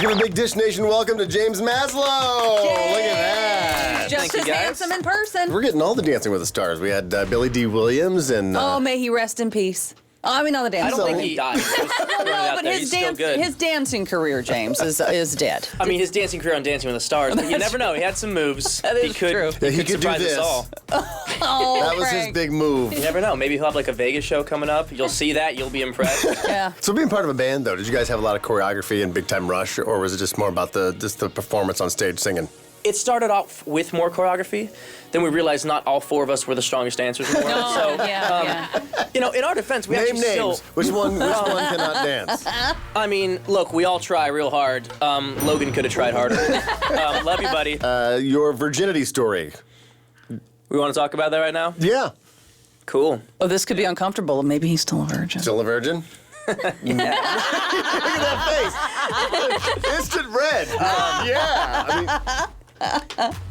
Let's give a big Dish Nation welcome to James Maslow. Yay. Look at that. Just as handsome in person. We're getting all the Dancing with the Stars. We had Billy D. Williams and... Oh, may he rest in peace. Oh, I mean, not the dancing. I don't think he died. No, but his dancing career, James, is dead. I mean, his dancing career on Dancing with the Stars, but you never know. He had some moves. That is true. Yeah, he could do surprise this. us all. Oh, that was his big move. You never know. Maybe he'll have like a Vegas show coming up. You'll see that. You'll be impressed. Yeah. So being part of a band, though, did you guys have a lot of choreography and Big Time Rush, or was it just more about the performance on stage singing? It started off with more choreography. Then we realized not all four of us were the strongest dancers in the world. You know, in our defense, we Name actually names. still... Which one cannot dance? I mean, look, we all try real hard. Logan could have tried harder. Love you, buddy. Your virginity story. We want to talk about that right now? Yeah. Cool. Oh, this could be uncomfortable. Maybe he's still a virgin. Still a virgin? Look at that face. Instant red. Yeah. I mean,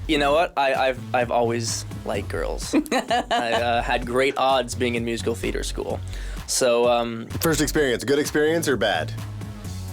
You know what? I've always liked girls. I had great odds being in musical theater school. So first experience, good experience or bad?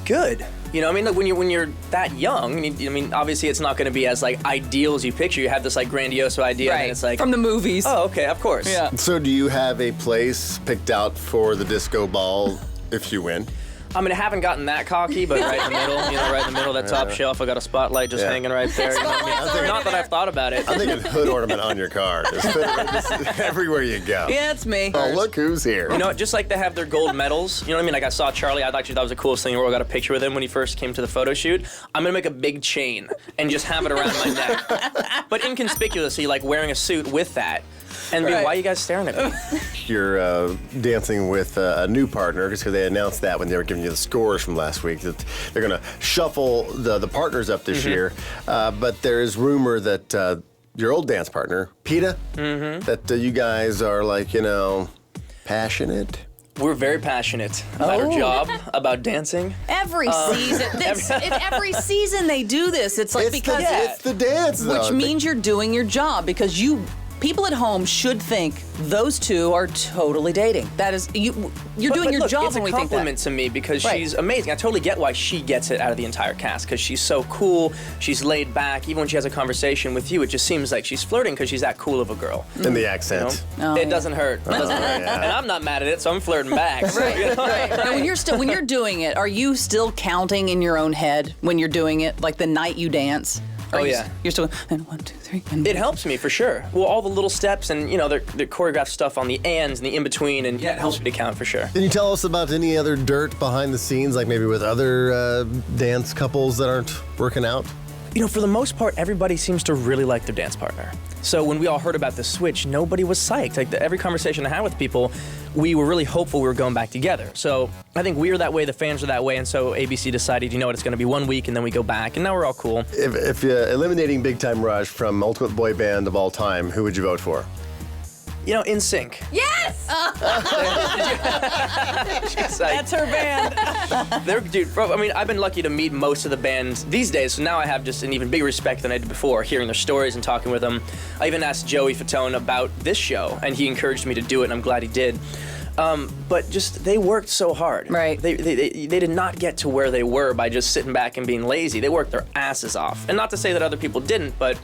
good. You know, I mean, look, when you're that young, I mean, obviously it's not going to be as like ideal as you picture. You have this like grandiose idea, Right. and it's like from the movies. Oh, okay, of course. Yeah. So do you have a place picked out for the disco ball if you win? I mean, I haven't gotten that cocky, but right in the middle, right in the middle of that top shelf, I got a spotlight just hanging right there. You know what I mean? Not that I've thought about it. I'm thinking hood ornament on your car. Just everywhere you go. Yeah, it's me. Oh, look who's here. You know, just like they have their gold medals. You know what I mean? Like I saw Charlie. I actually thought it was the coolest thing in the world. I got a picture with him when he first came to the photo shoot. I'm gonna make a big chain and just have it around my neck, but inconspicuously, like wearing a suit with that. And be, why are you guys staring at me? You're dancing with a new partner because they announced that when they were giving you the scores from last week that they're going to shuffle the partners up this year. But there is rumor that your old dance partner, Peta, that you guys are like, you know, passionate. We're very passionate about our job, about dancing. Every season, every season they do this. It's like because it's the dance, though. which means you're doing your job because people at home should think those two are totally dating. That is, you're doing your look, job it's when we a think that. compliment to me because she's amazing. I totally get why she gets it out of the entire cast because she's so cool. She's laid back. Even when she has a conversation with you, it just seems like she's flirting because she's that cool of a girl. And the accent. You know? It doesn't hurt. It doesn't hurt. And I'm not mad at it, so I'm flirting back. Right. You know? Right. Now, when you're doing it, are you still counting in your own head when you're doing it, like the night you dance? Oh, yeah. You're still and 1, 2, 3. And It helps me for sure. Well, all the little steps and the choreographed stuff on the ands and the in between, and it helps me to count for sure. Can you tell us about any other dirt behind the scenes, like maybe with other dance couples that aren't working out? You know, for the most part, everybody seems to really like their dance partner. So when we all heard about the switch, nobody was psyched. Like every conversation I had with people, we were really hopeful we were going back together. So I think we were that way, the fans were that way, and so ABC decided, you know what, it's going to be 1 week, and then we go back, and now we're all cool. If eliminating Big Time Rush from Ultimate Boy Band of all time, who would you vote for? You know, In Sync. Yes! that's her band. Dude, bro, I mean, I've been lucky to meet most of the bands these days, so now I have just an even bigger respect than I did before, hearing their stories and talking with them. I even asked Joey Fatone about this show, and he encouraged me to do it, and I'm glad he did. But just, they worked so hard. Right. They did not get to where they were by just sitting back and being lazy. They worked their asses off. And not to say that other people didn't, but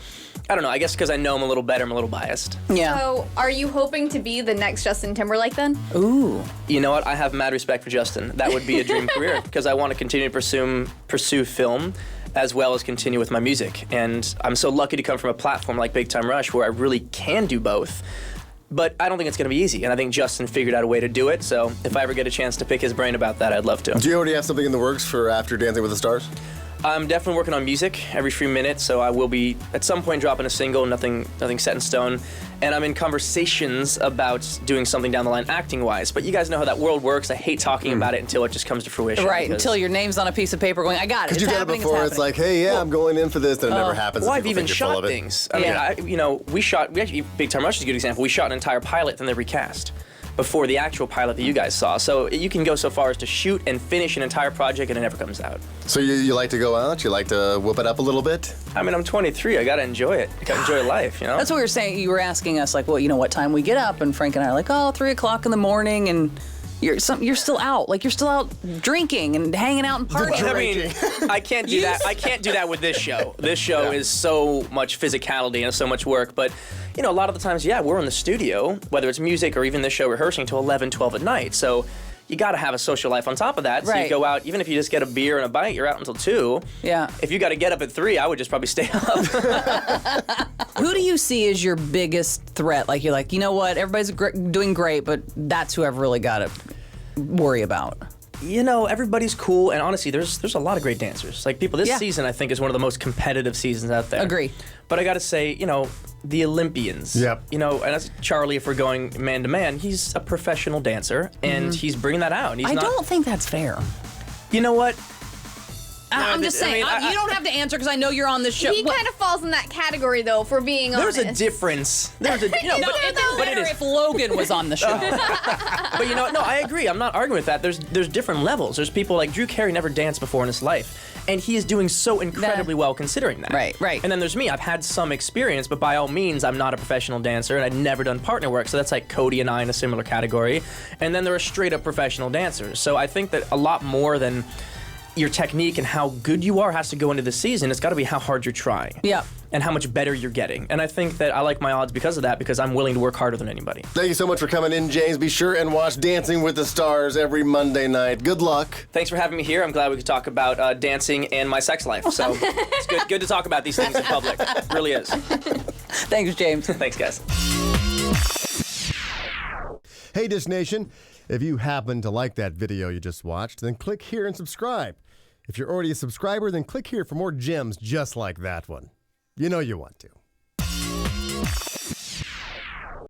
I don't know, I guess because I know them a little better, I'm a little biased. Yeah. So, are you hoping to be the next Justin Timberlake then? Ooh. You know what? I have mad respect for Justin. That would be a dream career because I want to continue to pursue film as well as continue with my music. And I'm so lucky to come from a platform like Big Time Rush where I really can do both. But I don't think it's going to be easy, and I think Justin figured out a way to do it, so if I ever get a chance to pick his brain about that, I'd love to. Do you already have something in the works for after Dancing with the Stars? I'm definitely working on music every few minutes, so I will be at some point dropping a single, nothing set in stone. And I'm in conversations about doing something down the line acting-wise. But you guys know how that world works. I hate talking about it until it just comes to fruition. Right, until your name's on a piece of paper going, I got it. Because you've done it before, it's like, hey, I'm going in for this, and it never happens. Well, and I've people even think you're full shot of it. things. I mean, we actually, Big Time Rush is a good example. We shot an entire pilot, then they recast before the actual pilot that you guys saw. So you can go so far as to shoot and finish an entire project and it never comes out. So you like to go out? You like to whoop it up a little bit? I mean, I'm 23. I got to enjoy it. I got to enjoy life, you know? That's what we were saying. You were asking us, like, well, you know, what time we get up, and Frank and I are like, 3 o'clock in the morning, and you're still out. Like, you're still out drinking and hanging out and partying. I mean, I can't do that. I can't do that with this show. This show is so much physicality and so much work. But, a lot of the times, we're in the studio, whether it's music or even this show, rehearsing till 11, 12 at night. So you got to have a social life on top of that. So you go out, even if you just get a beer and a bite, you're out until 2. Yeah. If you got to get up at 3, I would just probably stay up. Who do you see as your biggest threat? Like, you're like, you know what, everybody's doing great, but that's who I've really got to worry about. Everybody's cool, and honestly, there's a lot of great dancers. Like, people, this season, I think, is one of the most competitive seasons out there. Agree. But I got to say, the Olympians. Yep. And that's Charlie, if we're going man to man, he's a professional dancer, and he's bringing that out. And I don't think that's fair. You know what? I'm just saying, you don't have to answer because I know you're on the show. He kind of falls in that category, though, for being honest. There's a difference. There's a No, it'd be better if Logan was on the show. But no, I agree. I'm not arguing with that. There's different levels. There's people like Drew Carey never danced before in his life, and he is doing so incredibly well considering that. Right. And then there's me. I've had some experience, but by all means, I'm not a professional dancer, and I've never done partner work. So that's like Cody and I in a similar category. And then there are straight up professional dancers. So I think that a lot more than your technique and how good you are has to go into the season. It's got to be how hard you're trying. Yeah. And how much better you're getting. And I think that I like my odds because of that, because I'm willing to work harder than anybody. Thank you so much for coming in, James. Be sure and watch Dancing with the Stars every Monday night. Good luck. Thanks for having me here. I'm glad we could talk about dancing and my sex life. So it's good to talk about these things in public. It really is. Thanks, James. Thanks, guys. Hey, Dish Nation. If you happen to like that video you just watched, then click here and subscribe. If you're already a subscriber, then click here for more gems just like that one. You know you want to.